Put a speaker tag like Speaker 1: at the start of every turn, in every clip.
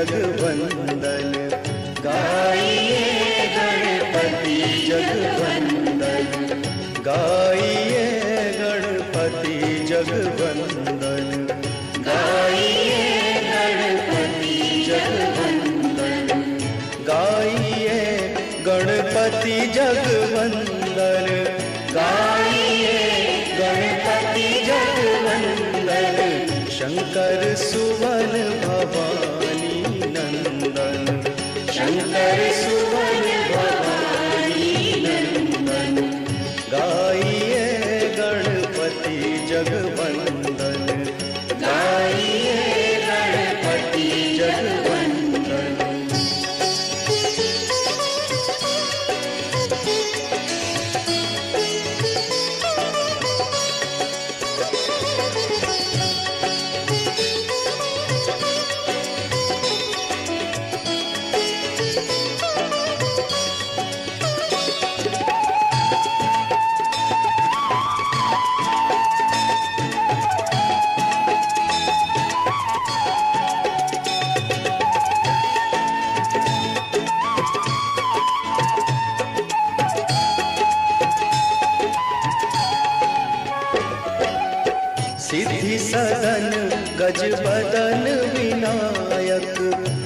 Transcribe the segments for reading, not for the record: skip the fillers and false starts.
Speaker 1: जगवंदन, गाइए गणपति जगवंदन, गाइए गणपति जगवंदन, गाइए गणपति जगवंदन, गाइए गणपति जगवंदन, गाइए गणपति जगवंदन, शंकर सुवन भवानी नंदन, शंकर सुवन भवानी नंदन, गाइए गणपति जगवंदन, गाइए गणपति जगवंदन। सिद्धि सदन गज बदन विनायक,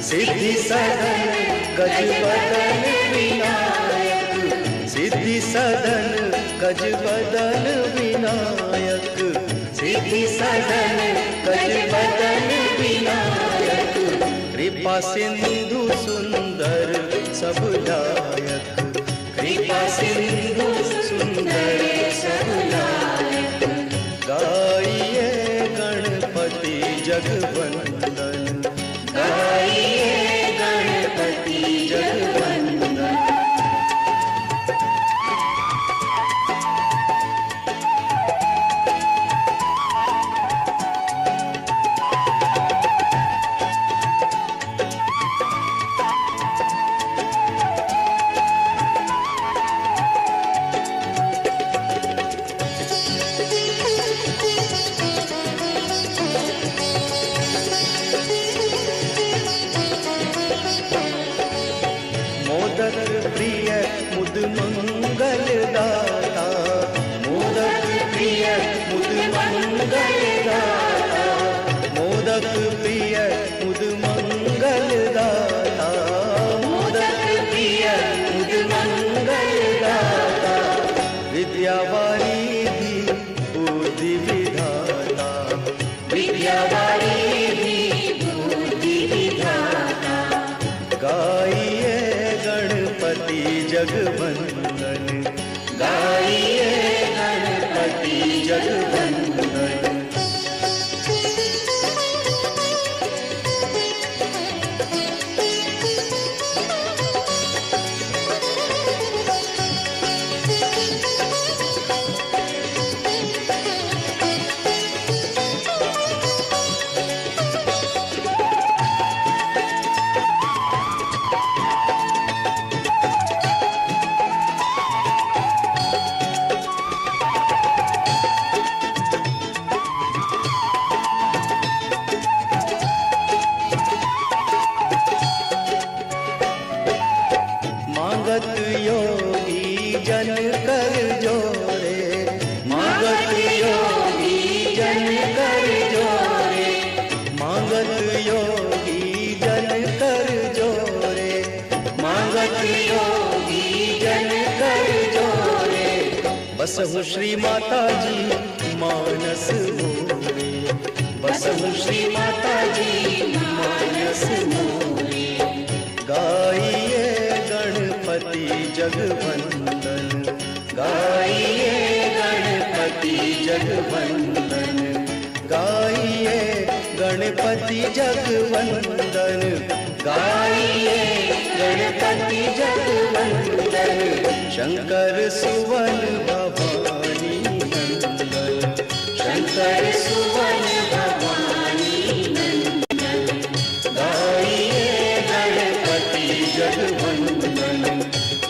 Speaker 1: सिद्धि सदन गज बदन विनायक, सिद्धि सदन गज बदन विनायक, सिद्धि सदन गज बदन विनायक, कृपा सिंधु सुंदर सब लायक, कृपा सिंधु सुंदर सब लायक, गाइए गणपति जगवंदन, गाइए गणपति जगवंदन। मोदक प्रिय मुद मंगल दाता, मोदक प्रिय मुद मंगल दाता, मोदक प्रिय मुद मंगल दाता, मोदक प्रिय मुद मंगल दाता, विद्या वारिधि बुद्धि विधाता, विद्या वारिधि बुद्धि विधाता, गाइए गणपति जगवंदन, गाइए गणपति जगवंदन। मांगत योगी जन कर जोरे, मांगत योगी जन कर जोरे, मांगत योगी जन कर जोरे, मांगत योगी जन कर जोरे, बसहु श्री माता जी मानस मोरे, बसहु श्री माता जी मानस मोरे, गाइए गणपति जगवंदन, गाइए गणपति जगवंदन, गाइए गणपति जगवंदन, गाइए गणपति जगवंदन, शंकर सुवन भवानी नंदन, शंकर सुवन भवानी नंदन, गाइए गणपति जगवंदन,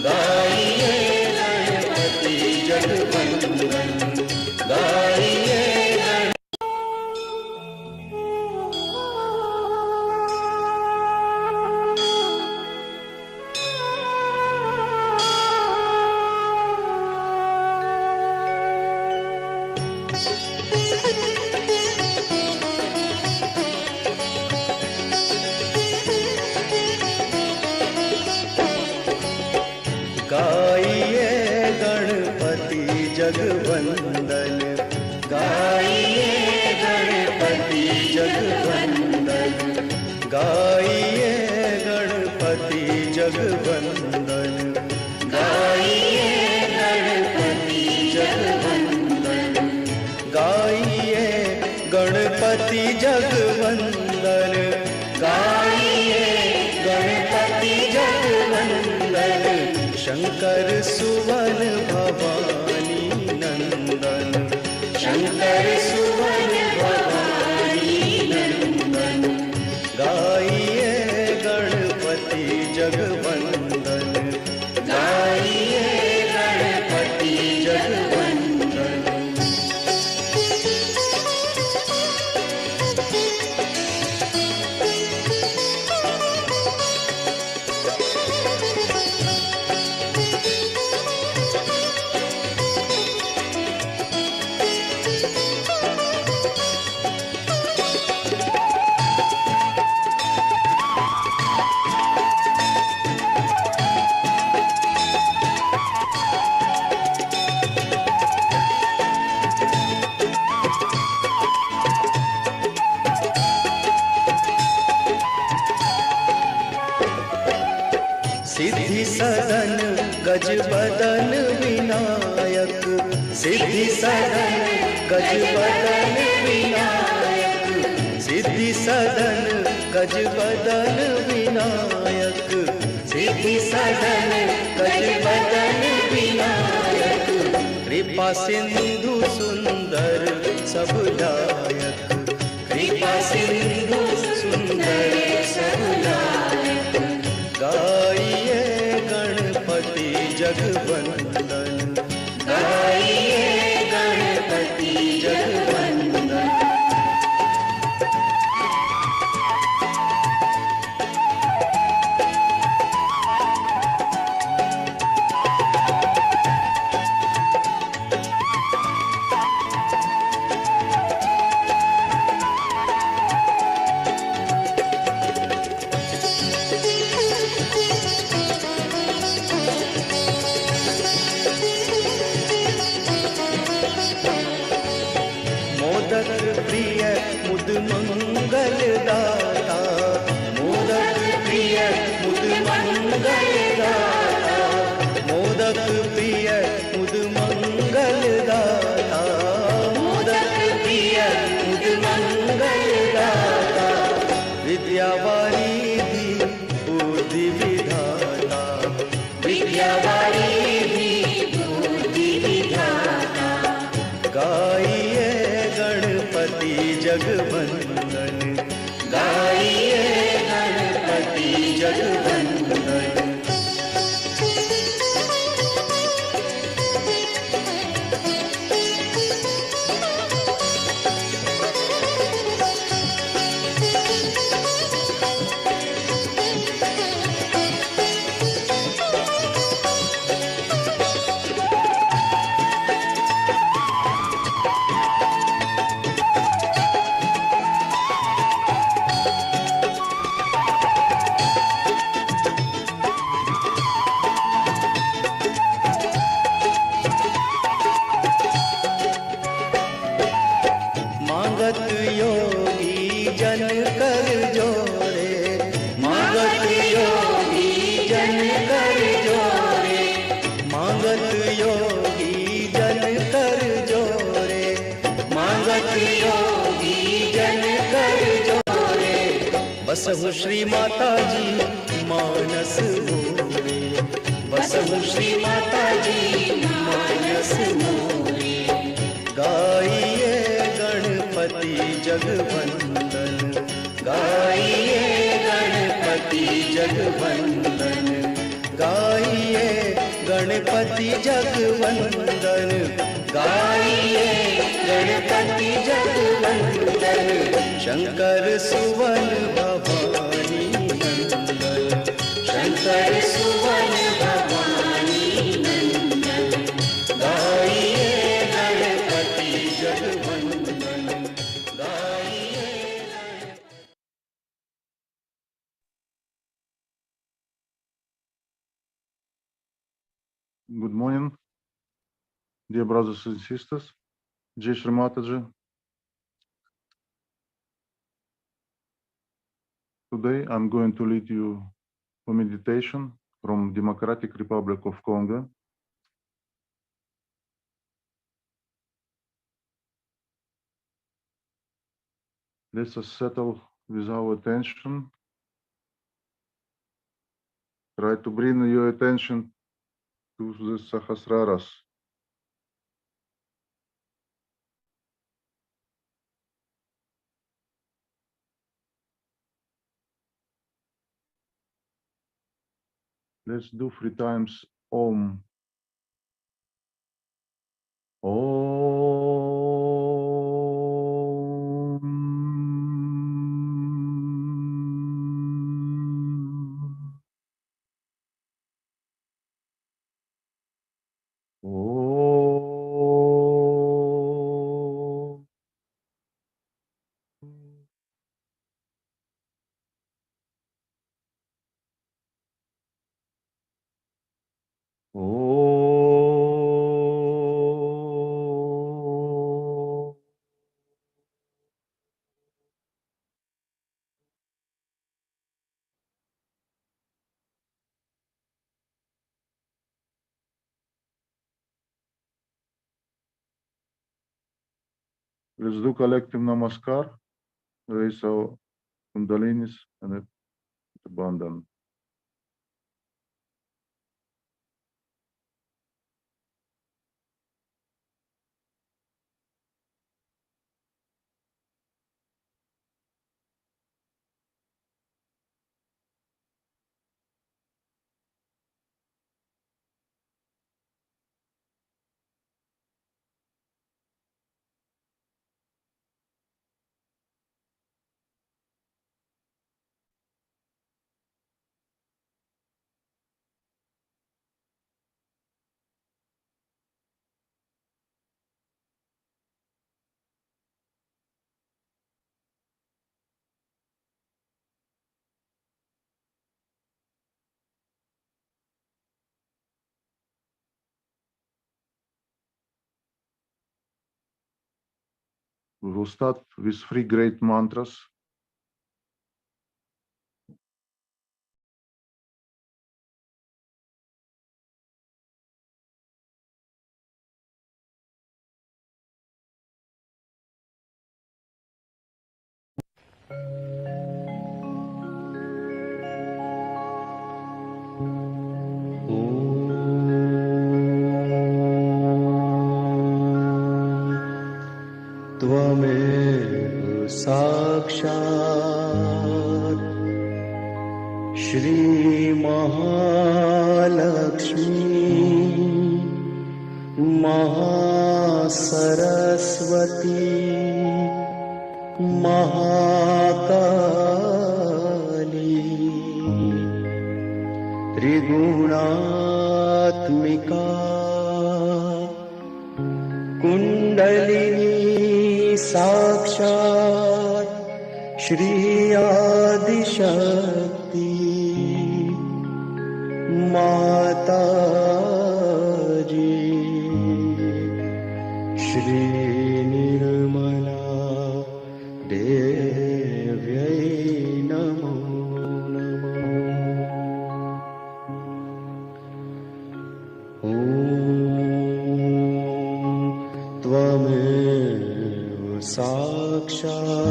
Speaker 1: गाइए गणपति जगवंदन, गाइए जगवंदन, गाइए गणपति जगवंदन, गाइए गणपति जगवंदन, गाइए गणपति जगवंदन, गाइए गणपति जगवंदन, गाइए गणपति जगवंदन, शंकर सुवन भवानी नंदन, शंकर सुवन भवानी नंदन, गाइए गणपति जगवंदन, गाइए गणपति जगवंदन। सिद्धि सदन गज बदन विनायक, सिद्धि सदन गज बदन विनायक, सिद्धि सदन गज बदन विनायक, सिद्धि सदन गज बदन विनायक, कृपा सिंधु सुंदर सब लायक, कृपा सिंधु सुंदर सब लायक, गाइए गणपति जगवंदन, गाइए गणपति जगवंदन। मोदक प्रिय मुद मंगल दाता, मोदक प्रिय मुद मंगल दाता, मोदक प्रिय मुद मंगल दाता, मोदक प्रिय मुद मंगल दाता, विद्या वारिधि बुद्धि विधाता, विद्या वारिधि बुद्धि विधाता, गाइए गणपति जगवंदन, गाइए गणपति जगवंदन। मांगत योगी जन कर जोरे, मांगत योगी जन कर जोरे, मांगत योगी जन कर जोरे, मांगत योगी जन कर जोरे, बसहु श्री माता जी मानस मोरे, बसहु श्री माता जी मानस मोरे, गाइए गणपति जगवंदन, गाइए गणपति जगवंदन, गाइए गणपति जगवंदन, गाइए गणपति जगवंदन, शंकर सुवन भवानी नंदन, शंकर सुवन भवानी नंदन, गाइए गणपति जगवंदन, गाइए।
Speaker 2: Good morning. Dear brothers and sisters, Jai Shri Mataji. Today I'm going to lead you a meditation from Democratic Republic of Congo. Let us settle with our attention. Try to bring your attention to the Sahasraras. Let's do 3 times Om. Let's do collective namaskar. Raise our kundalinis and abandon. We will start with 3 great mantras.
Speaker 1: त्वमेव साक्षात् श्री महालक्ष्मी महासरस्वती महाकाली त्रिगुणात्मिका कुंडलिनी साक्षात् श्री आदिशक्ति माताजी श्री निर्मला देव्यै नमो नमः। ॐ त्वमेव साक्षात्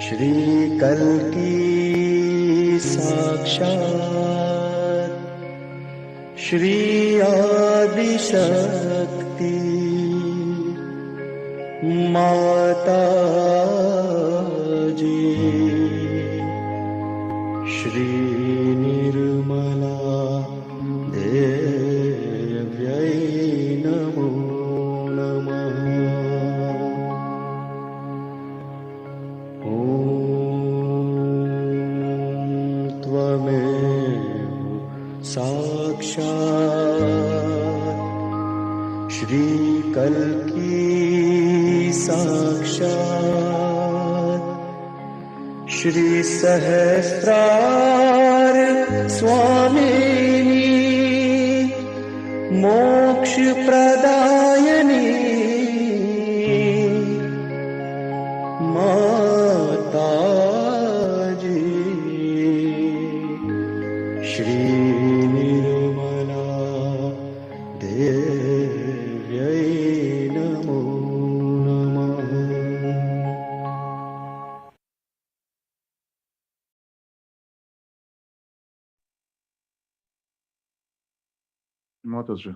Speaker 1: श्री कल्की साक्षात् श्री आदिशक्ति माताजी श्री निर्मला देव्यै नमो नमः। ॐ त्वमेव साक्षात् श्री कल्की साक्षात् श्री सहस्रार स्वामिनी मोक्षप्रदायिनी माताजी श्रीनिर्मला देव्यै नमो नमः।
Speaker 2: Mataji,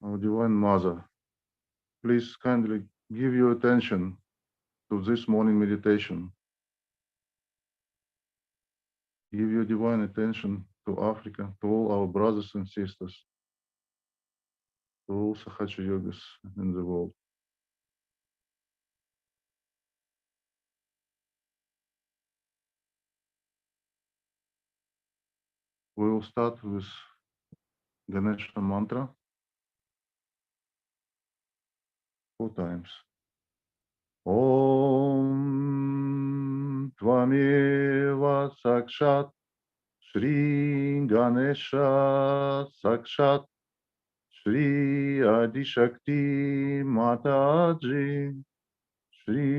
Speaker 2: our Divine Mother, please kindly give your attention to this morning meditation. Give your divine attention to Africa, to all our brothers and sisters, to all Sahaja Yogas in the world. We will start with Ganesha mantra 4 times. Om Tvameva Sakshat Shri Ganesha Sakshat Shri Adishakti Mataji Shri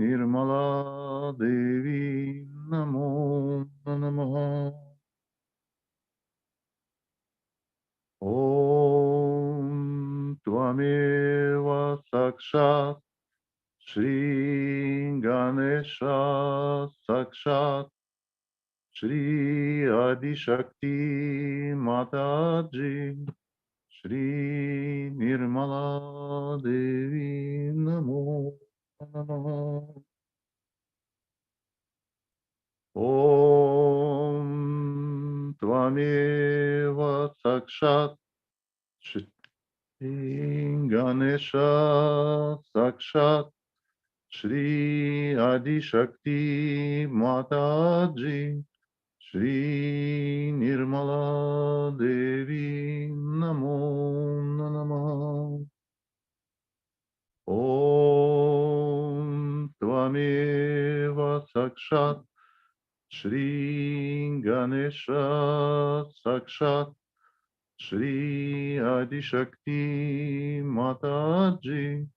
Speaker 2: Nirmala Devi Namo Namaha. Om Tvameva Sakshat Shri Ganesha Sakshat Shri Adishakti Mataji Shri Nirmala Devi Namo Namaha. Om Tvameva Sakshat Shri Ganesha Sakshat Shri Adishakti Mataji Shri Nirmala Devi Namo Namaha. Om Tvameva Sakshat Shri Ganesha Sakshat Shri Adishakti Mataji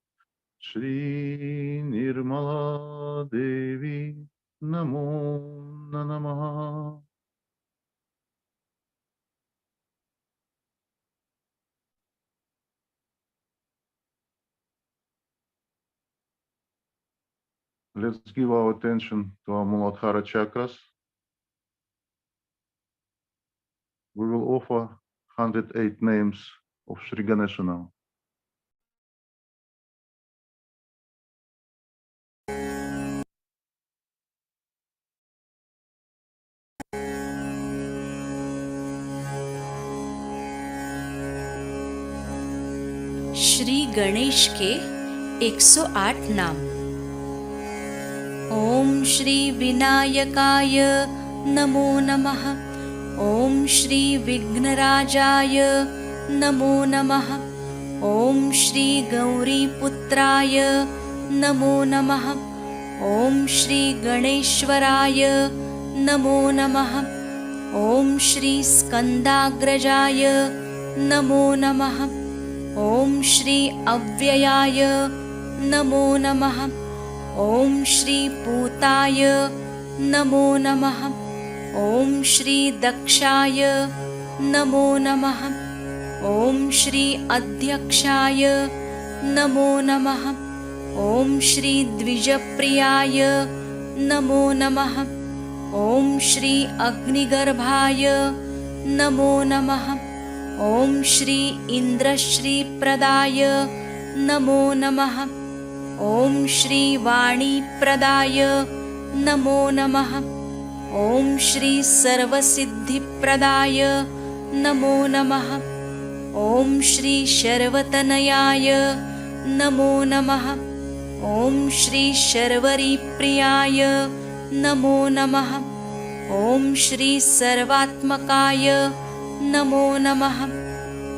Speaker 2: Shri Nirmala Devi Namo Namaha. Let's give our attention to our Muladhara chakras. We will offer 108 names of Shri Ganesha now.
Speaker 3: Shri Ganesh के 108 नाम। ओम श्री विनायकाय नमो नमः। ओम श्री विघ्नराजाय नमो नमः। ओम श्री गौरीपुत्राय नमो नमः। ओम श्री गणेश्वराय नमो नमः। ओम श्री स्कंदाग्रजाय नमो नमः। ओम श्री अव्ययाय नमो नमः। ओम श्री पूताय नमो नमः। ओम श्री दक्षाय नमो नमः। ओम श्री अध्यक्षाय नमो नमः। ओम श्री द्विजप्रियाय नमो नमः। ओम श्री अग्निगर्भाय नमो नमः। ओम श्री इंद्रश्री प्रदाय नमो नमः। ओम श्री वाणी प्रदाय नमो नमः। ओम श्री सर्वसिद्धिप्रदाय नमो नमः। ओम श्री शर्वतनयाय नमो नमः। ओम श्री शर्वरीप्रियाय नमो नमः। ओम श्री सर्वात्मकाय नमो नमः।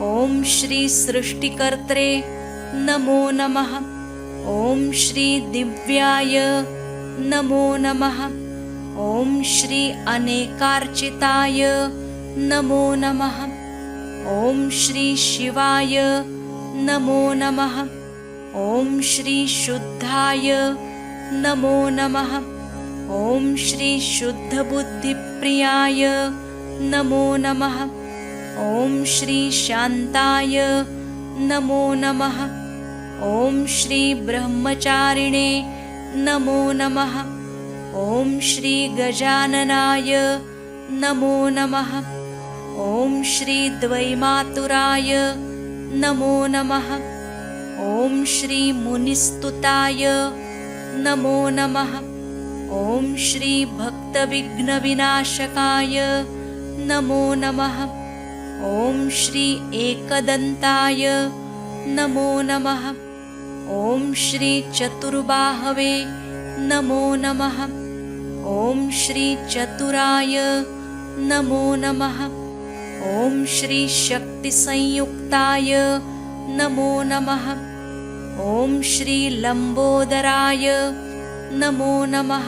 Speaker 3: ओम श्री सृष्टिकर्त्रे नमो नमः। ओम श्री दिव्याय नमो नमः। ओम श्री अनेकार्चिताय नमो नमः। ॐ श्री शिवाय नमो नमः। ॐ श्री शुद्धाय नमो नमः। ॐ श्री शुद्धबुद्धिप्रियाय नमो नमः। ॐ श्री शान्ताय नमो नमः। ॐ श्री ब्रह्मचारिणे नमो नमः। ॐ श्री गजाननाय नमो नमः। ॐ श्री द्वैमातुराय नमो नमः। ॐ श्री मुनिस्तुताय नमो नमः। ॐ श्री भक्तविघ्नविनाशकाय नमो नमः। ॐ श्री एकदन्ताय नमो नमः। ॐ श्री चतुर्बाहवे नमो नमः। ॐ श्री चतुराय नमो नमः। ॐ श्री शक्तिसंयुक्ताय नमो नमः। ॐ श्री लम्बोदराय नमो नमः।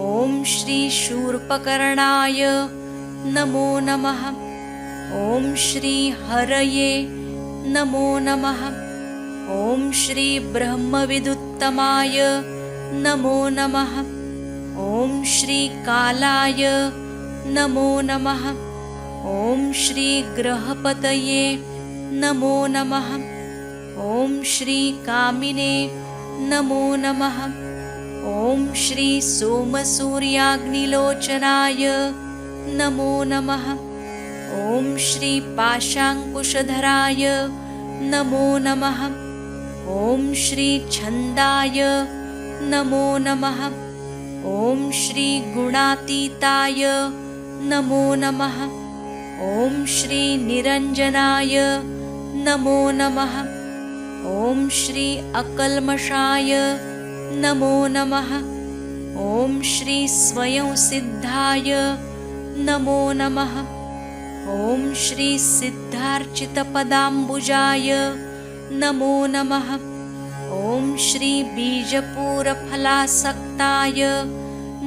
Speaker 3: ॐ श्री शूर्पकर्णाय नमो नमः। ॐ श्री हरये नमो नमः। ॐ श्री ब्रह्मविदुत्तमाय नमो नमः। ॐ श्री कालाय नमो नमः। ॐ श्री ग्रहपतये नमो नमः। ॐ श्री कामिने नमो नमः। ॐ श्री सोमसूर्याग्निलोचनाय नमो नमः। ॐ श्री पाशाङ्कुशधराय नमो नमः। ॐ श्री छन्दाय नमो नमः। ॐ श्री गुणातीताय नमो नमः। ॐ श्री निरञ्जनाय नमो नमः। ॐ श्री अकल्मषाय नमो नमः। ॐ श्री स्वयंसिद्धाय नमो नमः। ॐ श्री सिद्धार्चितपदाम्बुजाय नमो नमः। ॐ श्री बीजपूरफलासक्ताय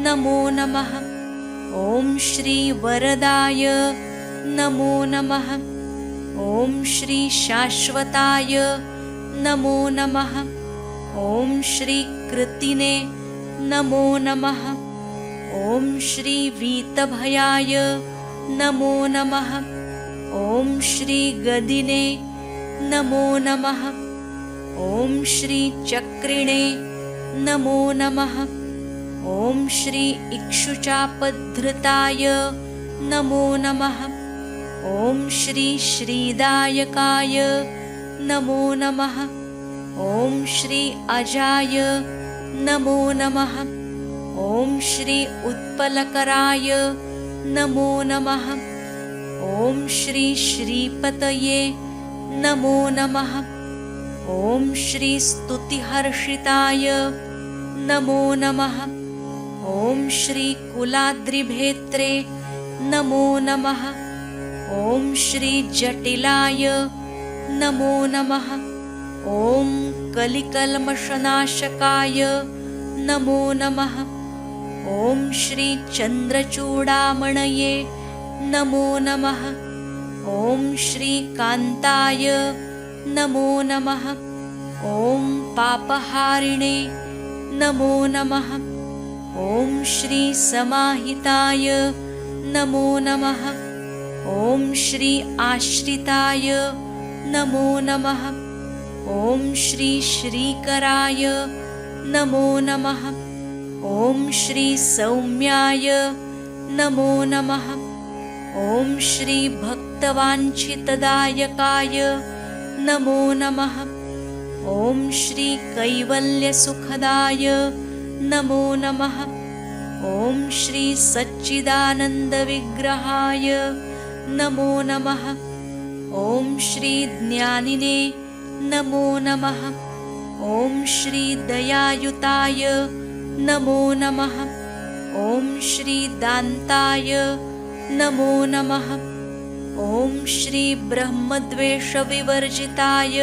Speaker 3: नमो नमः। ॐ श्री वरदाय नमो नमः। ॐ श्री शाश्वताय नमो नमः। ॐ श्री कृतिने नमो नमः। ॐ श्री वीतभयाय नमो नमः। ॐ श्री गदिने नमो नमः। ॐ श्री चक्रिणे नमो नमः। ॐ श्री इक्षुचापधृताय नमो नमः। ॐ श्री श्रीदायकाय नमो नमः। ॐ श्री अजाय नमो नमः। ॐ श्री उत्पलकराय नमो नमः। ॐ श्री श्रीपतये नमो नमः। ॐ श्री स्तुतिहर्षिताय नमो नमः। ॐ श्री कुलाद्रिभेत्रे नमो नमः। ॐ श्री जटिलाय नमो नमः। ॐ कलिकल्मषनाशकाय नमो नमः। ॐ श्री चन्द्रचूडामणये नमो नमः। ॐ श्री कान्ताय नमो नमः। ॐ पापहारिणे नमो नमः। ॐ श्री समाहिताय नमो नमः। ॐ श्री आश्रिताय नमो नमः। ॐ श्री श्रीकराय नमो नमः। ॐ श्री सौम्याय नमो नमः। ॐ श्री भक्तवाञ्छितदायकाय नमो नमः। ॐ श्री कैवल्यसुखदाय नमो नमः। ॐ श्री सच्चिदानन्दविग्रहाय नमो नमः। ॐ श्री ज्ञानिने नमो नमः। ॐ श्री दयायुताय नमो नमः। ॐ श्री दान्ताय नमो नमः। ॐ श्री ब्रह्मद्वेषविवर्जिताय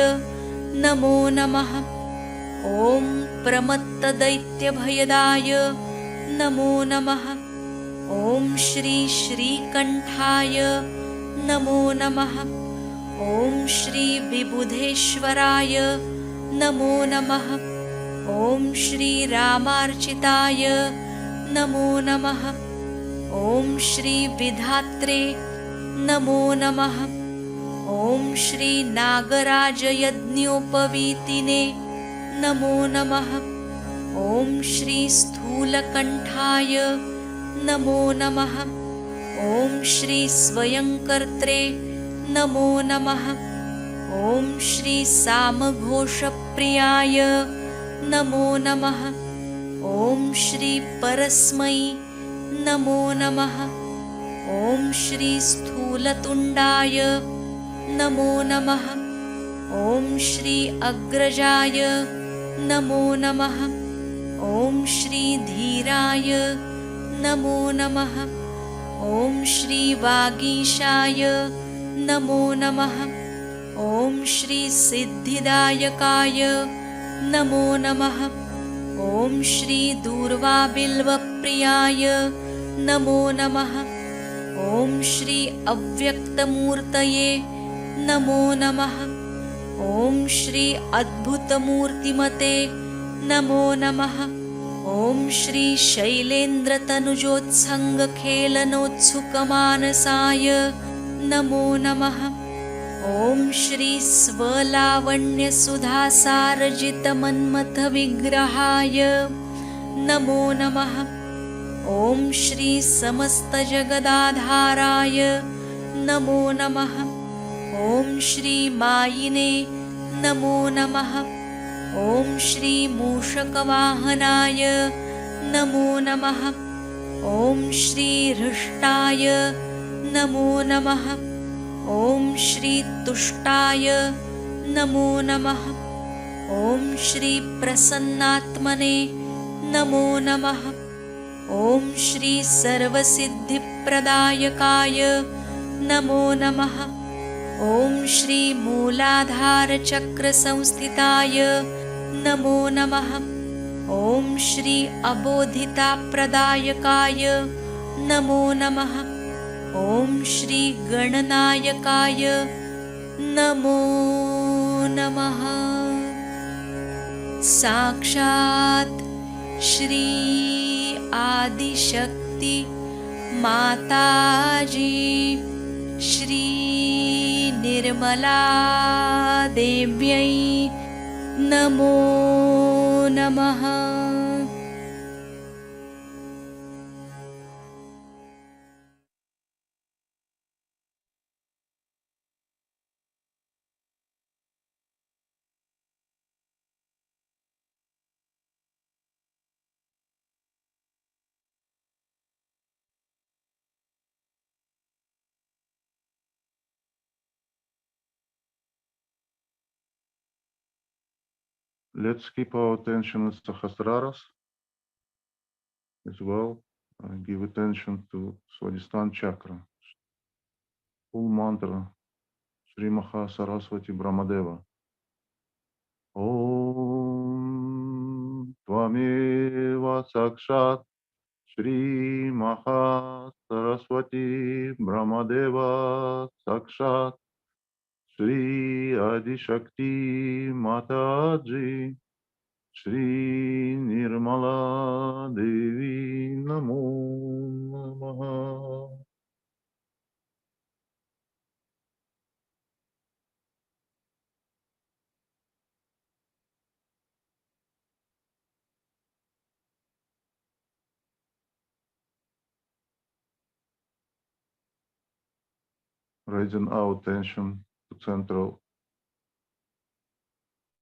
Speaker 3: नमो नमः। ॐ प्रमत्तदैत्यभयदाय नमो नमः। ॐ श्री श्रीकण्ठाय नमो नमः। ॐ श्री विबुधेश्वराय नमो नमः। ॐ श्री रामार्चिताय नमो नमः। ॐ श्री विधात्रे नमो नमः। ॐ श्री नागराजयज्ञोपवीतिने नमो नमः। ॐ श्री स्थूलकण्ठाय नमो नमः। ॐ श्री स्वयंकर्त्रे नमो नमः। ॐ श्री सामघोषप्रियाय नमो नमः। ॐ श्री परस्मै नमो नमः। ॐ श्री स्थूलतुण्डाय नमो नमः। ॐ श्री अग्रजाय नमो नमः। ॐ श्री धीराय नमो नमः। ॐ श्री वागीशाय नमो नमः। ॐ श्री सिद्धिदायकाय नमो नमः। ॐ श्री दूर्वाबिल्वप्रियाय नमो नमः। ॐ श्री अव्यक्तमूर्तये नमो नमः। ॐ श्री अद्भुतमूर्तिमते नमो नमः। ॐ श्री शैलेन्द्रतनुजोत्सङ्गखेलनोत्सुकमानसाय नमो नमः। ॐ श्री स्वलावण्यसुधासारजितमन्मथविग्रहाय नमो नमः। ॐ श्री समस्तजगदाधाराय नमो नमः। ॐ श्री मायिने नमो नमः। ॐ श्री मूषकवाहनाय नमो नमः। ॐ श्री हृष्टाय नमो नमः। ॐ श्री तुष्टाय नमो नमः। ॐ श्री प्रसन्नात्मने नमो नमः। ॐ श्री सर्वसिद्धिप्रदायकाय नमो नमः। ॐ श्री मूलाधारचक्रसंस्थिताय नमो नमः। ॐ श्री अबोधिताप्रदायकाय नमो नमः। ॐ श्री गणनायकाय नमो नमः। साक्षात् श्री आदिशक्ति माताजी श्री निर्मला देव्यै नमो नमः।
Speaker 2: Let's keep our attention at Sahasraras as well. Give attention to Swadhisthana chakra. Full mantra Sri Maha Saraswati Brahmadeva. Om Tvameva Sakshat Shri Maha Saraswati Brahmadeva Sakshat Shri Adi Shakti Mataji Shri Nirmala Devi Namo Namaha. Raising our attention to central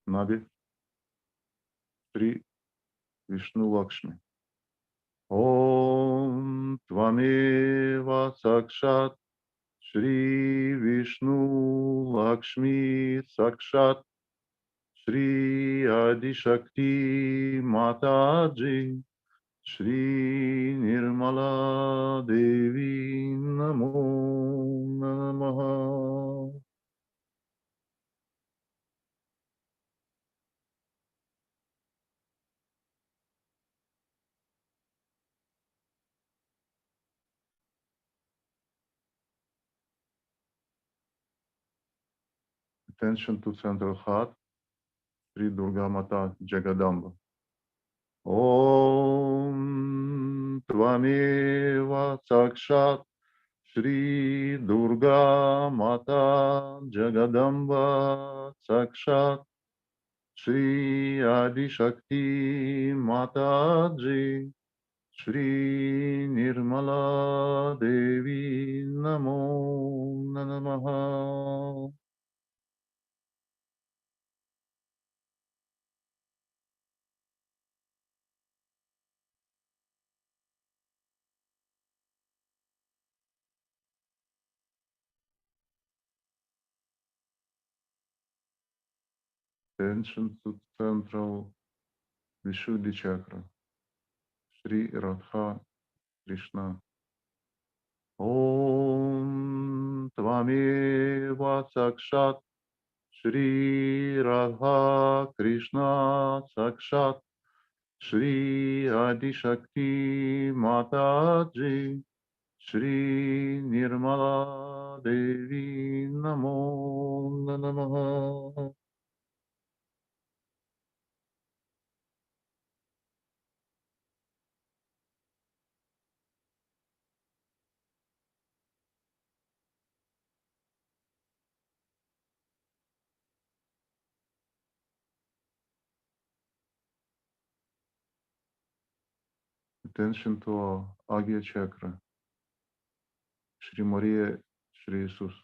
Speaker 2: Nadi, Sri Vishnu Lakshmi. Om Tvameva Sakshat Shri Vishnu Lakshmi Sakshat Shri Adi Shakti Mataji Shri Nirmala Devi Namo Namaha. Attention to central heart, Sri Durga Mata Jagadamba. Om Tvameva Sakshat Shri Durga Mata Jagadamba Sakshat Shri Adi Shakti Mata Ji Shri Nirmala Devi Namo Namaha. Attention to central Vishuddhi chakra, Sri Radha Krishna. Om Tvameva Sakshat Shri Radha Krishna Sakshat Shri Adi Shakti Mataji Shri Nirmala Devi Namo Namaha. Attention to our Agya chakra, Shri Maria, Shri Jesus.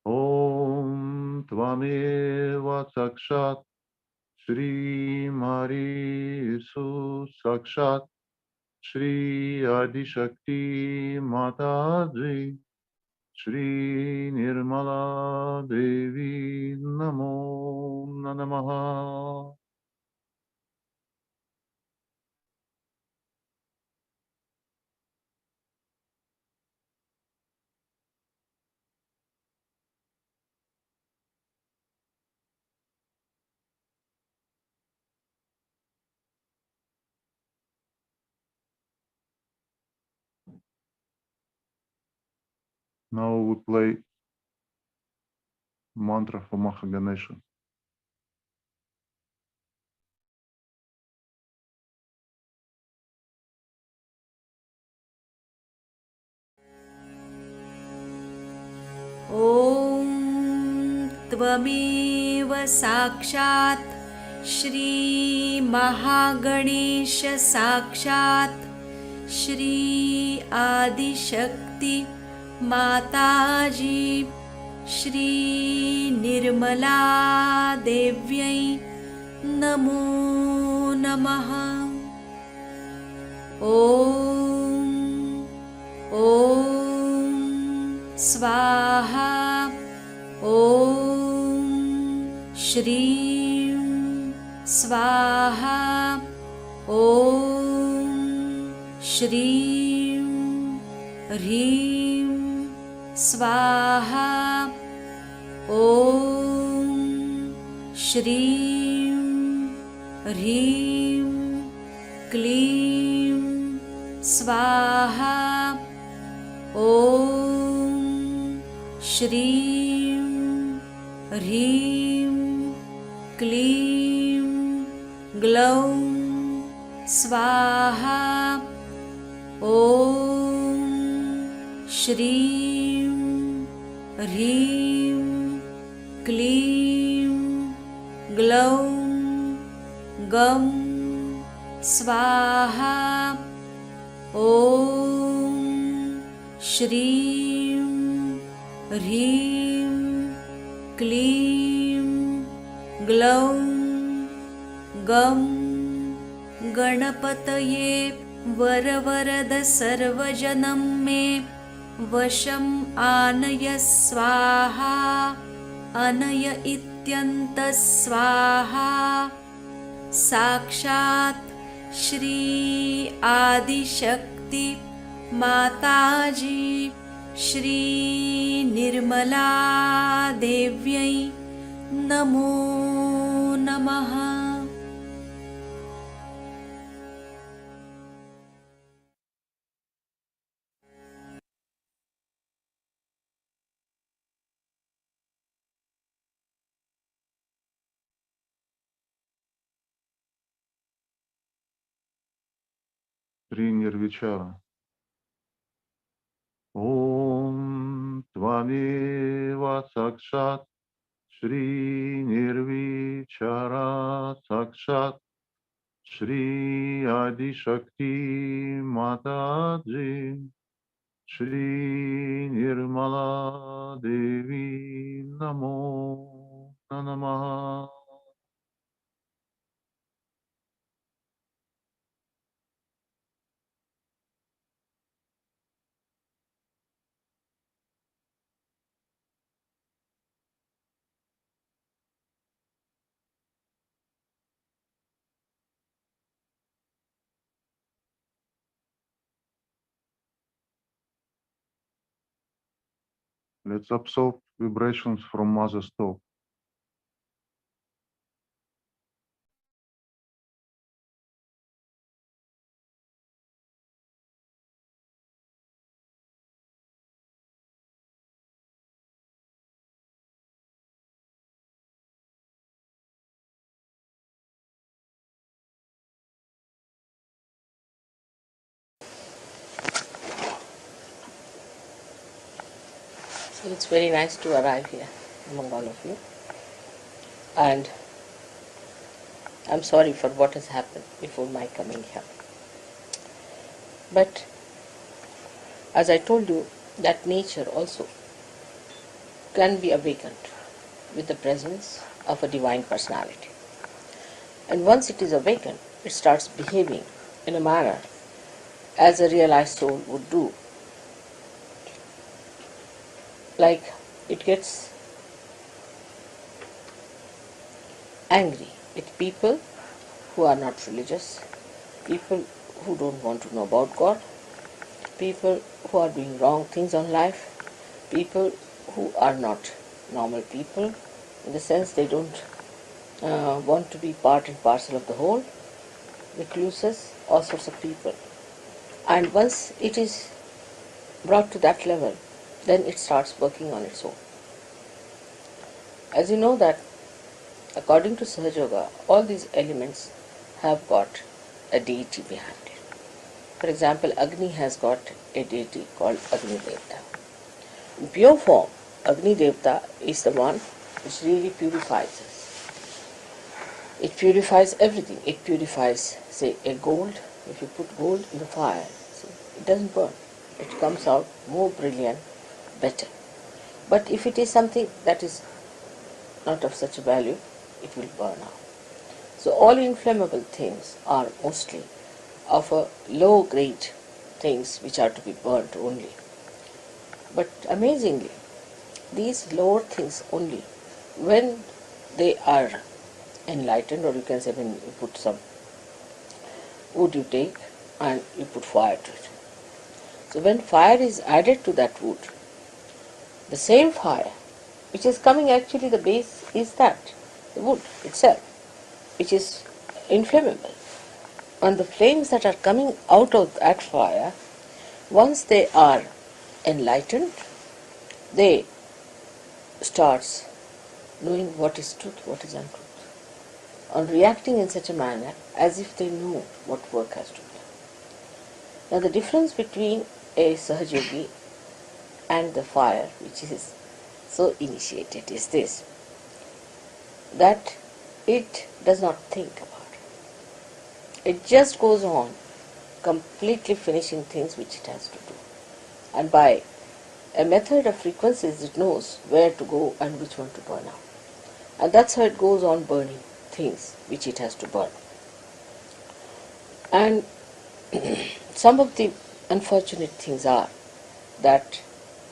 Speaker 2: Om Tvameva Sakshat Shri Mari Su Sakshat Shri Adi Shakti Mataji Shri Nirmala Devi Namo Namaha. Now we play mantra for Mahaganesha.
Speaker 3: ॐ त्वमेव साक्षात् श्रीमहागणेश साक्षात् श्री आदिशक्ति माताजी श्री निर्मला देव्यै नमो नमः। ॐ स्वाहा। ॐ श्रीं स्वाहा। ॐ श्रीं ह्रीं स्वाहा। ॐ श्रीं ह्रीं क्लीं स्वाहा। ॐ श्रीं ह्रीं क्लीं ग्लौं स्वाहा। ॐ श्रीं ह्रीं क्लीं ग्लौं गं स्वाहा। ॐ श्रीं ह्रीं क्लीं ग्लौं गं गणपतये वरवरद सर्वजनं मे वशम् आनय स्वाहा। अनय इत्यन्तः स्वाहा। साक्षात् श्री आदिशक्ति माताजी श्री निर्मला देव्यै नमो नमः।
Speaker 2: Shri Nirvichara. Om Tvameva Sakshat Shri Nirvichara Sakshat Shri Adi Shakti Mataji Shri Nirmala Devi Namo Namaha. Let's absorb vibrations from Mother's talk.
Speaker 4: So it's very nice to arrive here among all of you. And I'm sorry for what has happened before my coming here. But as I told you, that nature also can be awakened with the presence of a divine personality. And once it is awakened, it starts behaving in a manner as a realized soul would do. Like it gets angry with people who are not religious, people who don't want to know about God, people who are doing wrong things on life, people who are not normal people, in the sense they don't want to be part and parcel of the whole, recluses, all sorts of people. And once it is brought to that level, then it starts working on its own. As you know that according to Sahaja Yoga, all these elements have got a deity behind it. For example, Agni has got a deity called Agni Devta. In pure form, Agni Devta is the one which really purifies us. It purifies everything. It purifies, say, a gold. If you put gold in the fire, see, it doesn't burn. It comes out more brilliant, better. But if it is something that is not of such a value, it will burn out. So all inflammable things are mostly of a low grade things which are to be burnt only. But amazingly, these lower things only, when they are enlightened, or you can say when you put some wood you take and you put fire to it. So when fire is added to that wood, the same fire which is coming, actually the base is that, the wood itself, which is inflammable. And the flames that are coming out of that fire, once they are enlightened, they starts knowing what is truth, what is untruth, and reacting in such a manner as if they know what work has to be done. Now the difference between a Sahajogi and the fire, which is so initiated, is this, that it does not think about it. It just goes on completely finishing things which it has to do. And by a method of frequencies, it knows where to go and which one to burn out. And that's how it goes on burning things which it has to burn. And some of the unfortunate things are that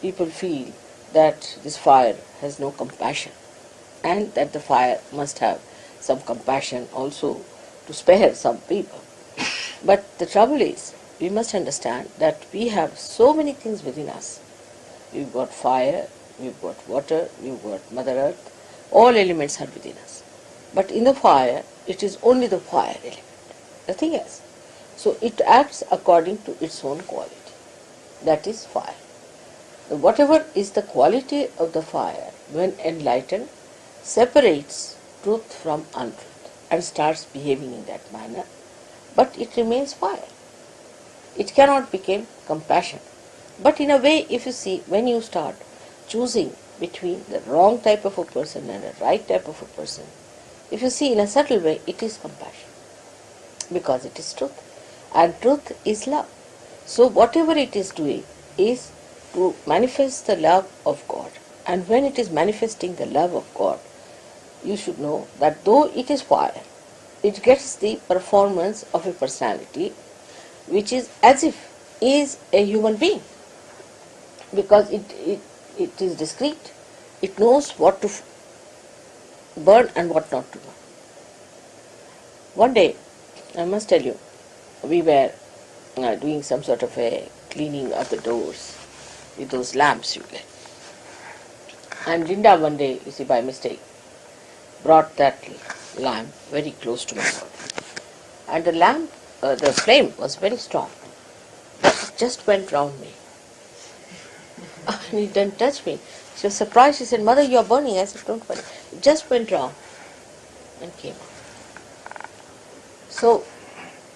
Speaker 4: people feel that this fire has no compassion, and that the fire must have some compassion also to spare some people. But the trouble is, we must understand that we have so many things within us. We've got fire, we've got water, we've got Mother Earth, all elements are within us. But in the fire, it is only the fire element, nothing else. So it acts according to its own quality, that is fire. Whatever is the quality of the fire, when enlightened, separates truth from untruth and starts behaving in that manner, but it remains fire. It cannot become compassion. But in a way, if you see, when you start choosing between the wrong type of a person and a right type of a person, if you see in a subtle way, it is compassion. Because it is truth. And truth is love. So whatever it is doing is to manifest the love of God. And when it is manifesting the love of God, you should know that though it is fire, it gets the performance of a personality which is as if is a human being, because it is discreet. It knows what to burn and what not to burn. One day, I must tell you, we were doing some sort of a cleaning of the doors with those lamps you get. And Linda one day, you see, by mistake, brought that lamp very close to my body. And the lamp, the flame was very strong. But it just went round me. And it didn't touch me. She was surprised. She said, "Mother, you are burning." I said, "Don't worry." It just went round and came out. So,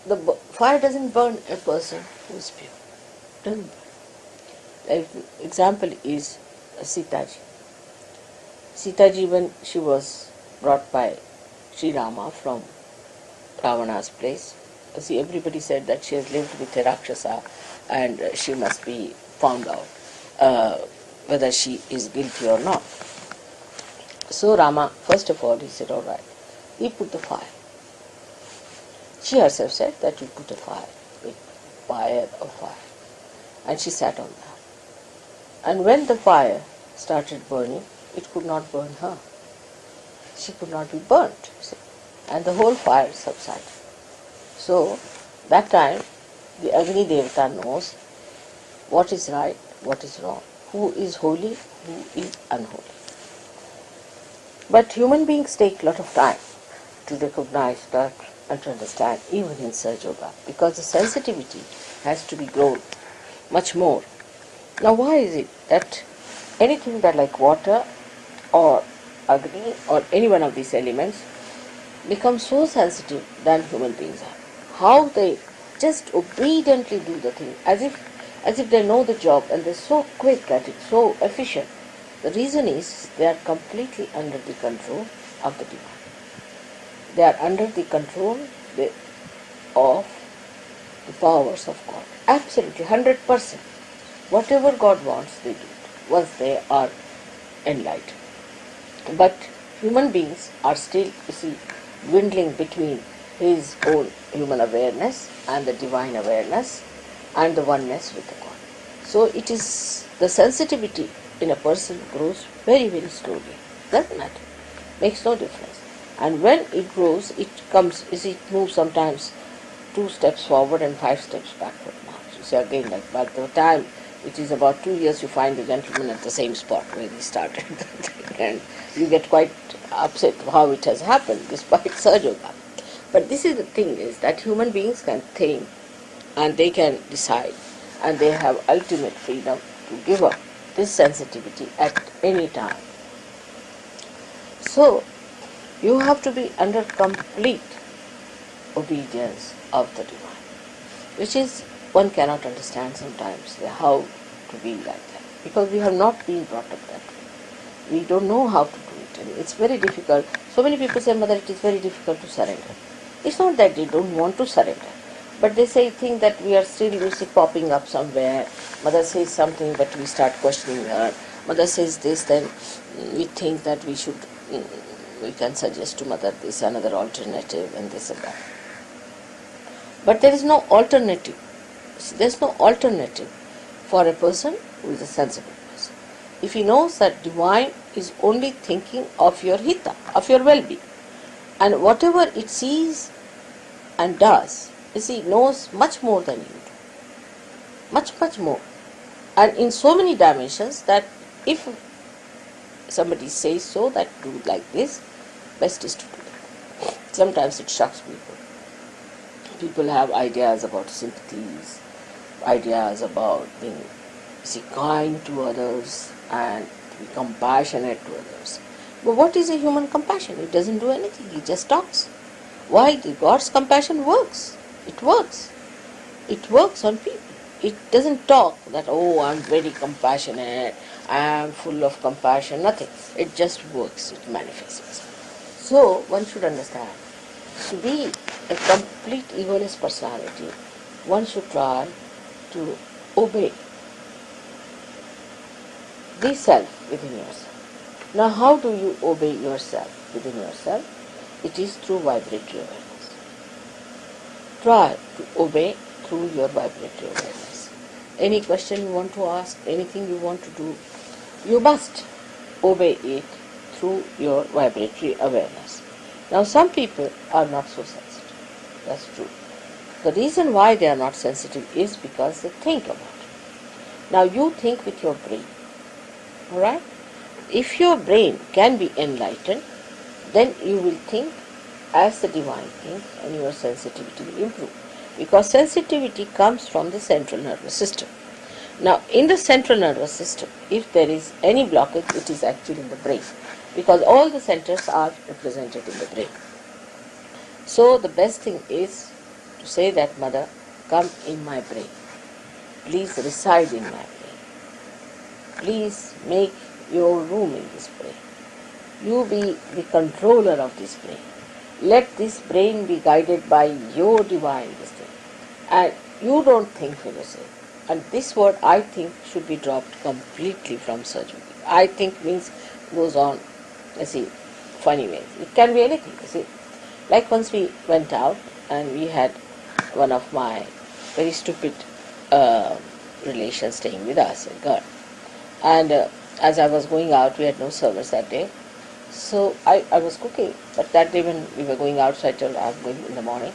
Speaker 4: the fire doesn't burn a person who is pure. Doesn't burn. The example is Sitaji. Sitaji, when she was brought by Sri Rama from Ravana's place, see, everybody said that she has lived with a Rakshasa and she must be found out whether she is guilty or not. So Rama, first of all, he said, all right, he put the fire. She herself said that you put a fire, with fire or fire. And she sat on that. And when the fire started burning, it could not burn her. She could not be burnt, see? And the whole fire subsided. So, that time, the Agni Devata knows what is right, what is wrong, who is holy, who is unholy. But human beings take a lot of time to recognize that and to understand, even in Sahaja Yoga, because the sensitivity has to be grown much more. Now, why is it that anything that like water or Agni or any one of these elements becomes so sensitive than human beings are? How they just obediently do the thing, as if they know the job, and they're so quick at it, so efficient. The reason is they are completely under the control of the divine. They are under the control of the powers of God. Absolutely, 100%. Whatever God wants, they do it, once they are enlightened. But human beings are still, you see, dwindling between his own human awareness and the divine awareness and the oneness with the God. So it is the sensitivity in a person grows very, very slowly. Doesn't matter. Makes no difference. And when it grows, it comes, you see, it moves sometimes 2 steps forward and 5 steps backward now. You see, again, like by the time it is about 2 years, you find the gentleman at the same spot where he started. And you get quite upset how it has happened, despite Sahaja Yoga. But this is the thing, is that human beings can think and they can decide, and they have ultimate freedom to give up this sensitivity at any time. So, you have to be under complete obedience of the divine, which is, one cannot understand sometimes how to be like that, because we have not been brought up that way. We don't know how to do it, and it's very difficult. So many people say, "Mother, it is very difficult to surrender." It's not that they don't want to surrender, but they think that we are still music popping up somewhere. Mother says something, but we start questioning her. Mother says this, then we think that we can suggest to Mother this another alternative and this and that. But there is no alternative. There is no alternative for a person who is a sensible person. If he knows that divine is only thinking of your hita, of your well-being, and whatever it sees and does, you see, knows much more than you do. Much, much more. And in so many dimensions that if somebody says so, that do it like this, best is to do it. Sometimes it shocks people. People have ideas about sympathies, ideas about being kind to others and be compassionate to others. But what is a human compassion? It doesn't do anything, it just talks. Why? God's compassion works. It works. It works on people. It doesn't talk that, oh, I'm very compassionate, I am full of compassion, nothing. It just works, it manifests itself. So one should understand, to be a complete egoless personality, one should try to obey the self within yourself. Now how do you obey yourself within yourself? It is through vibratory awareness. Try to obey through your vibratory awareness. Any question you want to ask, anything you want to do, you must obey it through your vibratory awareness. Now some people are not so sensitive. That's true. The reason why they are not sensitive is because they think about it. Now you think with your brain. Alright? If your brain can be enlightened, then you will think as the divine thinks and your sensitivity will improve. Because sensitivity comes from the central nervous system. Now in the central nervous system, if there is any blockage, it is actually in the brain. Because all the centers are represented in the brain. So the best thing is to say that, Mother, come in my brain. Please reside in my brain. Please make your room in this brain. You be the controller of this brain. Let this brain be guided by your divine wisdom. And you don't think for yourself. And this word I think should be dropped completely from surgery. I think means goes on, funny ways. It can be anything, Like once we went out and we had one of my very stupid relations staying with us, a girl. And as I was going out, we had no service that day. So I was cooking, but that day when we were going out, so I told her, I'm going in the morning.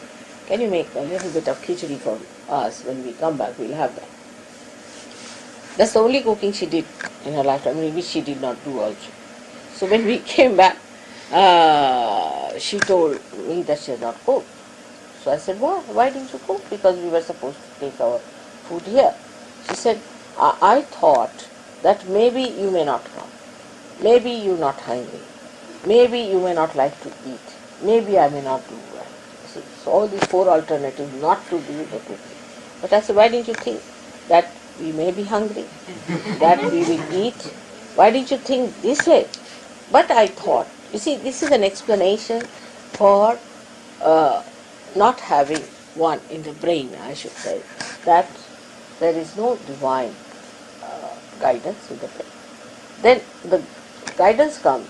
Speaker 4: Can you make a little bit of khichdi for us? When we come back, we'll have that. That's the only cooking she did in her lifetime, which she did not do also. So when we came back, she told me that she had not cooked. So I said, why? Why didn't you cook? Because we were supposed to take our food here. She said, I thought that maybe you may not come. Maybe you're not hungry. Maybe you may not like to eat. Maybe I may not do well. So all these four alternatives not to do the cooking. But I said, why didn't you think that we may be hungry, that we will eat? Why didn't you think this way? But I thought, this is an explanation for not having one in the brain, I should say, that there is no divine guidance in the brain. Then the guidance comes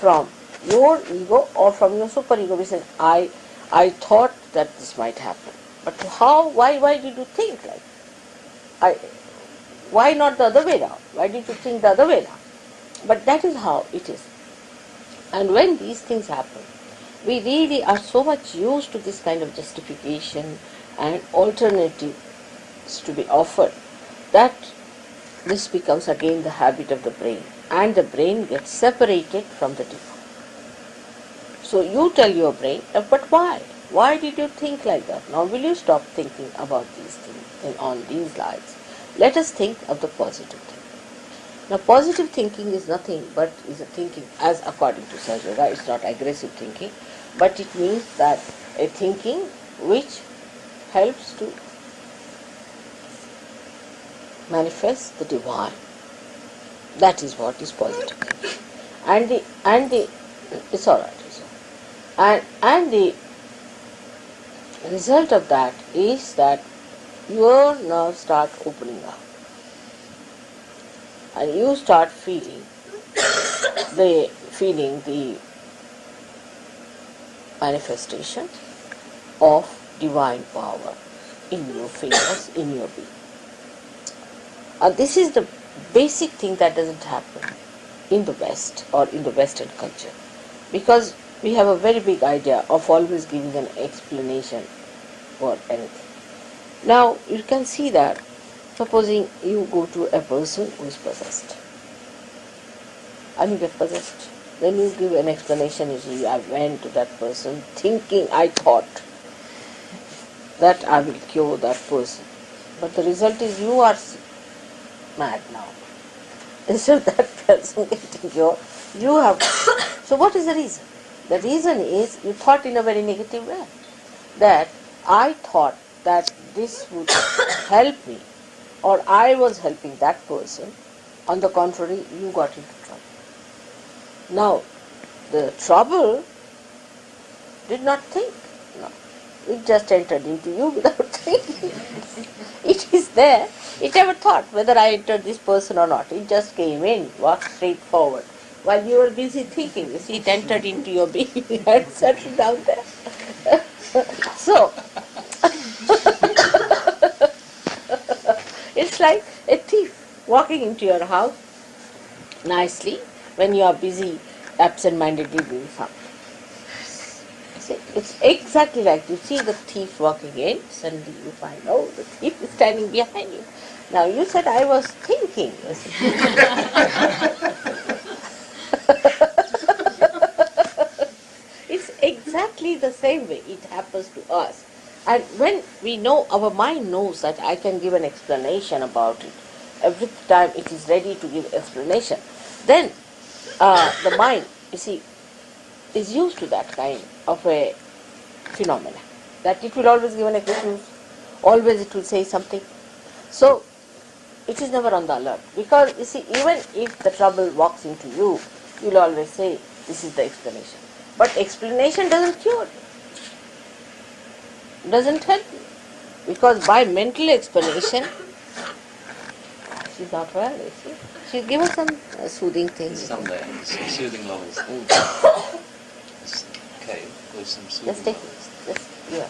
Speaker 4: from your ego or from your superego. We say, I thought that this might happen. But how, why did you think like? Why not the other way around? Why did you think the other way around? But that is how it is. And when these things happen, we really are so much used to this kind of justification and alternatives to be offered that this becomes again the habit of the brain, and the brain gets separated from the divine. So you tell your brain, but why? Why did you think like that? Now will you stop thinking about these things and on these lines? Let us think of the positive thing. Now positive thinking is nothing but is a thinking, as according to Sahaja Yoga, it's not aggressive thinking, but it means that a thinking which helps to manifest the divine. That is what is positive thinking. And the it's alright. And the result of that is that your nerves start opening up. And you start feeling the manifestation of divine power in your fingers, in your being. And this is the basic thing that doesn't happen in the West or in the Western culture, because we have a very big idea of always giving an explanation for anything. Now you can see that, supposing you go to a person who is possessed and you get possessed, then you give an explanation. You see, I went to that person thinking, I thought that I will cure that person, but the result is you are mad now. Instead of that person getting cured, you have. So what is the reason? The reason is you thought in a very negative way, that I thought that this would help me, or I was helping that person. On the contrary, you got into trouble. Now, the trouble did not think. No. It just entered into you without thinking. It is there. It never thought whether I entered this person or not. It just came in, walked straight forward. While you were busy thinking, you see, it entered into your being and settled down there. So, it's like a thief walking into your house nicely when you are busy absent-mindedly doing something. See, it's exactly like you see the thief walking in, suddenly you find, oh, the thief is standing behind you. Now you said I was thinking. You see. It's exactly the same way it happens to us. And when we know, our mind knows that I can give an explanation about it, every time it is ready to give explanation, then the mind, you see, is used to that kind of a phenomena, that it will always give an excuse, always it will say something. So it is never on the alert, because you see, even if the trouble walks into you, you will always say, this is the explanation. But explanation doesn't cure you, doesn't help you, because by mental explanation, she's not well, you see. She'll give us some soothing things.
Speaker 5: Someday, some soothing lollies. Okay, with some soothing
Speaker 4: Just take
Speaker 5: lollies.
Speaker 4: it. Just, yeah.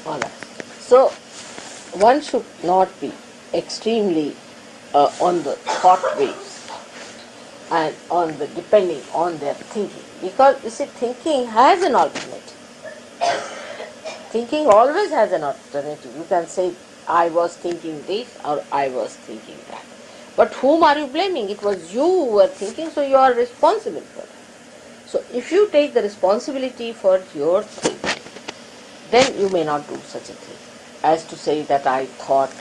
Speaker 4: All right. So, one should not be extremely on the thought waves and on the depending on their thinking, because you see, thinking has an alternative. Thinking always has an alternative. You can say, I was thinking this or I was thinking that. But whom are you blaming? It was you who were thinking, so you are responsible for it. So if you take the responsibility for your thinking, then you may not do such a thing as to say that I thought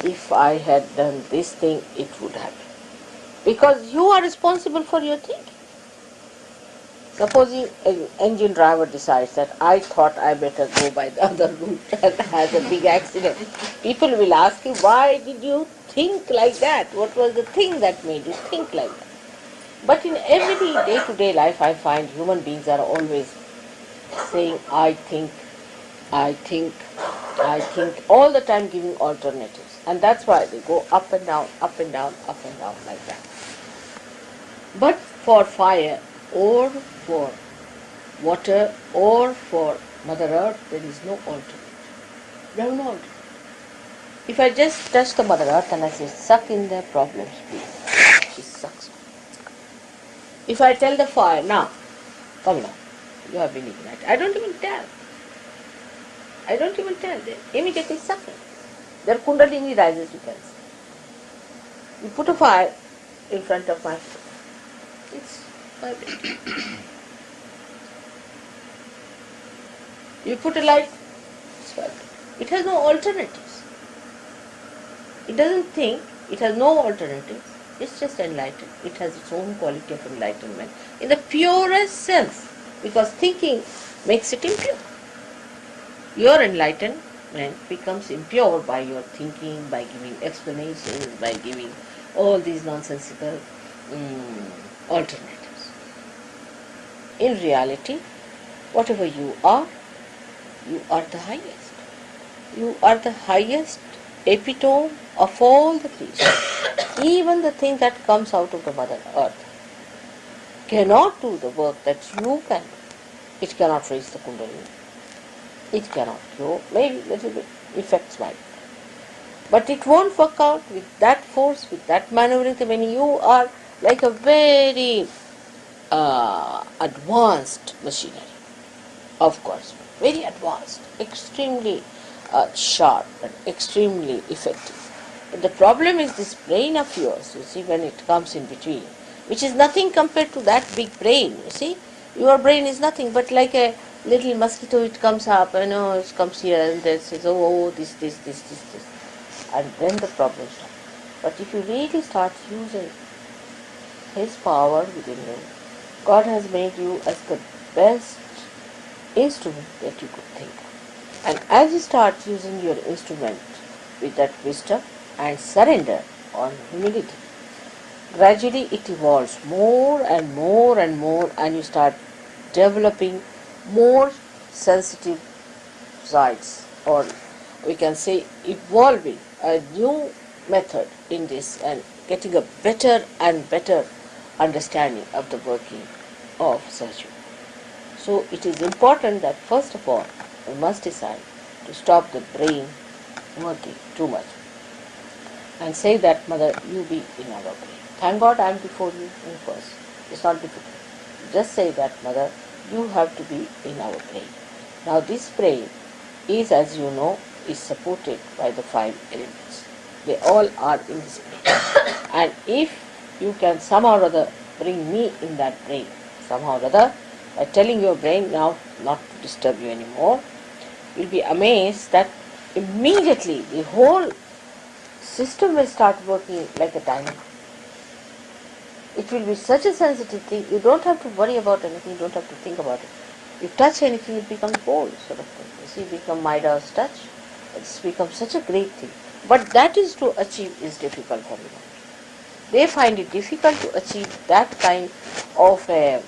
Speaker 4: if I had done this thing, it would happen. Because you are responsible for your thinking. Supposing an engine driver decides that I thought I better go by the other route and has a big accident. People will ask him, why did you think like that? What was the thing that made you think like that? But in every day-to-day life, I find human beings are always saying, I think, all the time giving alternatives. And that's why they go up and down, up and down, up and down like that. But for fire, or for water, or for Mother Earth, there is no alternative. There is no alternative. If I just touch the Mother Earth and I say, suck in their problems, please, she sucks. If I tell the fire, now, come now, you have been ignited. I don't even tell. They immediately suck in. Their kundalini rises, you can see. You put a fire in front of my foot. It's vibrating. You put a light, it's vibrating. It has no alternatives. It doesn't think, it has no alternatives. It's just enlightened. It has its own quality of enlightenment in the purest sense, because thinking makes it impure. Your enlightenment becomes impure by your thinking, by giving explanations, by giving all these nonsensical alternatives. In reality, whatever you are the highest. You are the highest epitome of all the creation. Even the thing that comes out of the Mother Earth cannot do the work that you can do. It cannot raise the kundalini. It cannot cure, maybe little bit effects might. But it won't work out with that force, with that maneuvering. When you are like a very advanced machinery, of course, very advanced, extremely sharp and extremely effective. But the problem is this brain of yours, you see, when it comes in between, which is nothing compared to that big brain, you see. Your brain is nothing but like a little mosquito. It comes up, it comes here and there, says, this. And then the problem starts. But if you really start using His power within you, God has made you as the best instrument that you could think of. And as you start using your instrument with that wisdom and surrender on humility, gradually it evolves more and more and more, and you start developing more sensitive sides, or we can say evolving a new method in this and getting a better and better understanding of the working of Sahaja. So it is important that first of all we must decide to stop the brain working too much and say that, Mother, you be in our brain. Thank God I am before you in first. It's not difficult. Just say that, Mother, you have to be in our brain. Now this brain is, as you know, is supported by the five elements. They all are in this brain. And if you can somehow or other bring me in that brain, somehow or other, by telling your brain now not to disturb you anymore, you'll be amazed that immediately the whole system will start working like a dynamo. It will be such a sensitive thing, you don't have to worry about anything, you don't have to think about it. You touch anything, it becomes cold, sort of thing. You see, become Midas touch. It's become such a great thing. But that is to achieve is difficult for them. They find it difficult to achieve that kind of a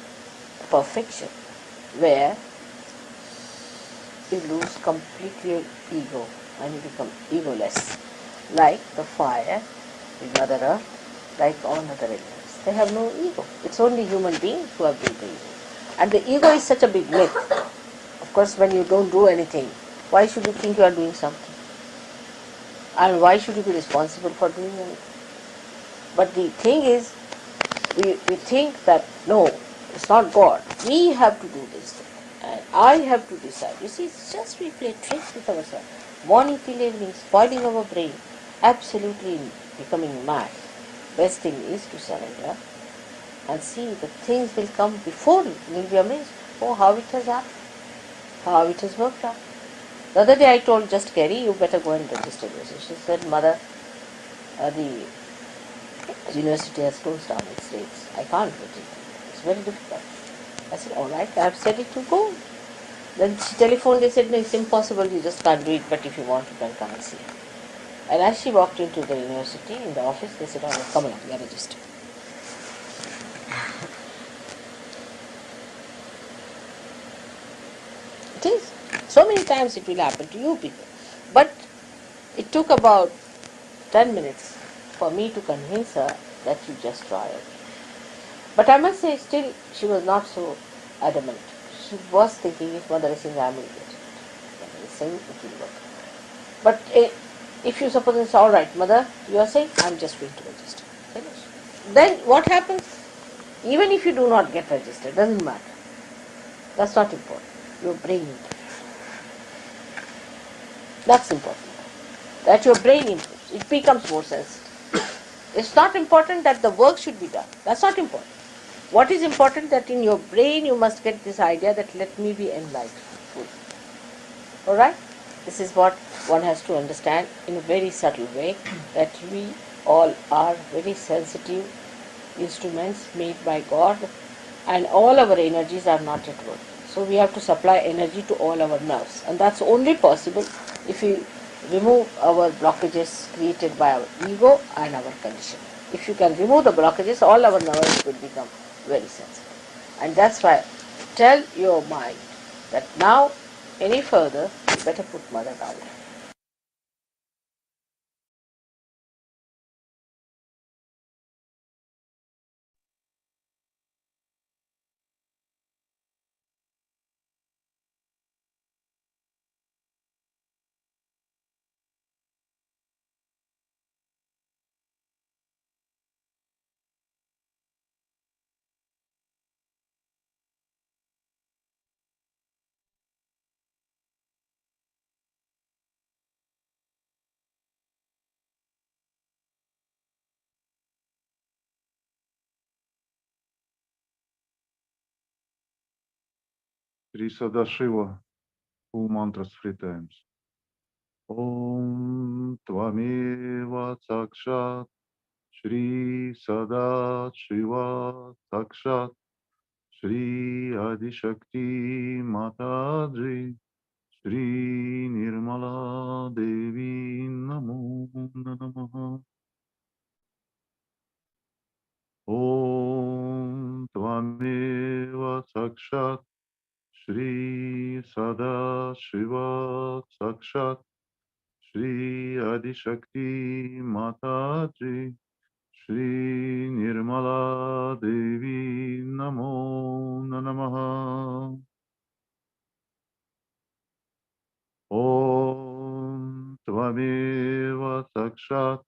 Speaker 4: perfection where you lose completely your ego and you become egoless. Like the fire, the Mother Earth, like all other elements. They have no ego. It's only human beings who have built the ego. And the ego is such a big myth. Of course, when you don't do anything, why should you think you are doing something? And why should you be responsible for doing anything? But the thing is, we think that no, it's not God. We have to do this thing. And I have to decide. You see, it's just we play tricks with ourselves. Morning till evening, spoiling our brain, absolutely becoming mad. Best thing is to surrender and see the things will come before you. You'll be amazed. Oh, how it has happened, how it has worked out. The other day I told just Kerry, you better go and register yourself. She said, Mother, the university has closed down its rates. I can't register. It's very difficult. I said, all right, I have said it to go. Then she telephoned, they said, no, it's impossible, you just can't do it, but if you want, you can come and see. And as she walked into the university, in the office, they said, all right, come along, you are registered. It is. So many times it will happen to you people. But it took about 10 minutes for me to convince her that you just try it. But I must say, still, she was not so adamant. She was thinking, if Mother is saying, I will get it. Mother is saying, it will work. But if you suppose it's all right, Mother, you are saying, I'm just going to register. Finish. Then what happens? Even if you do not get registered, doesn't matter. That's not important. Your brain improves. That's important. That your brain improves. It becomes more sensitive. It's not important that the work should be done. That's not important. What is important that in your brain you must get this idea that let me be enlightened. Alright? This is what one has to understand in a very subtle way, that we all are very sensitive instruments made by God, and all our energies are not at work. So we have to supply energy to all our nerves, and that's only possible if we remove our blockages created by our ego and our condition. If you can remove the blockages, all our nerves will become very sensitive. And that's why tell your mind that now any further you better put Mother down.
Speaker 2: Sri Sadashiva, full mantras 3 times. Om Tvameva Sakshat Shri Sadashiva Sakshat Shri Adishakti Mataji Shri Nirmala Devi Namo Namaha. Om Tvameva Sakshat Shri Sada Shiva Sakshat Shri Adishakti Mataji Shri Nirmala Devi Namo Namaha. Om Tvameva Sakshat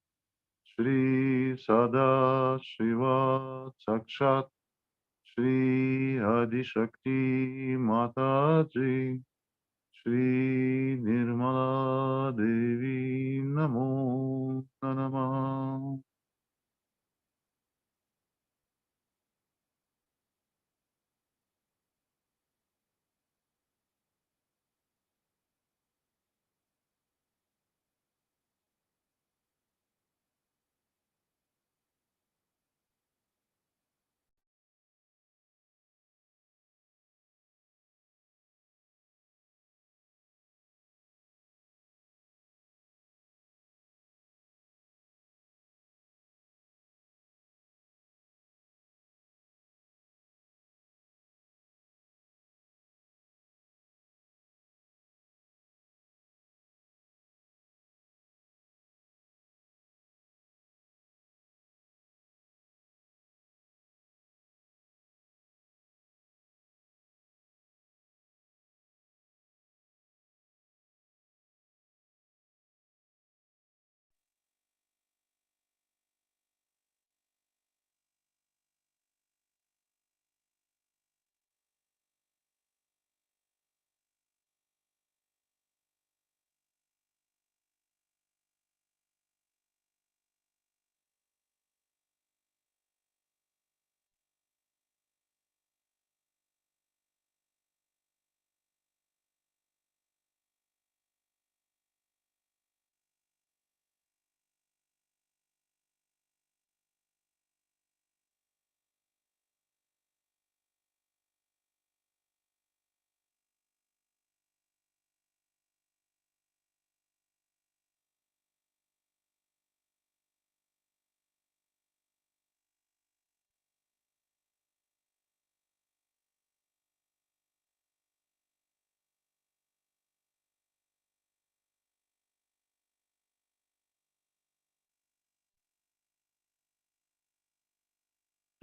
Speaker 2: Shri Sada Shiva Sakshat Shri Adishakti Mataji Shri Nirmala Devi Namo Namaha.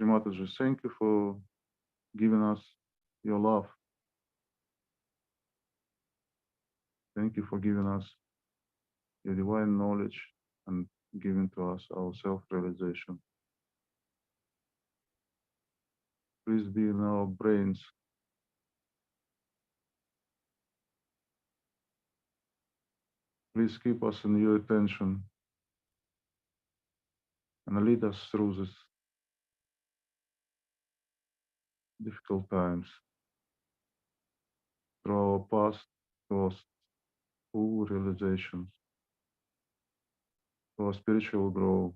Speaker 2: Shri Mataji, thank you for giving us your love. Thank you for giving us your divine knowledge and giving to us our self-realization. Please be in our brains. Please keep us in your attention and lead us through these difficult times, through our past, to our full realizations, to our spiritual growth.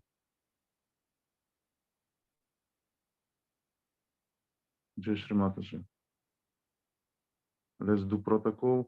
Speaker 2: Jai Shri Mataji. Let's do protocol.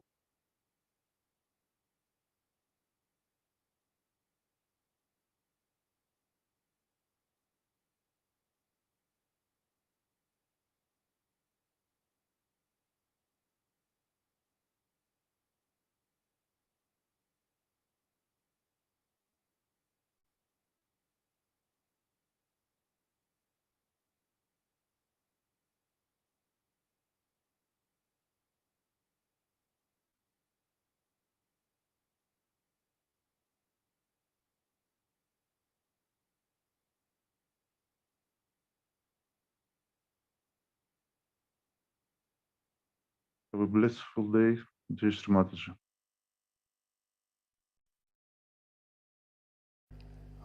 Speaker 2: Have a blissful day. Jai Shri Mataji.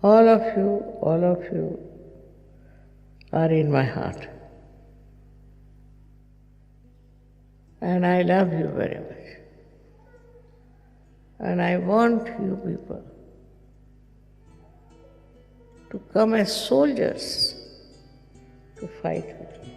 Speaker 4: All of you are in my heart. And I love you very much. And I want you people to come as soldiers to fight with me.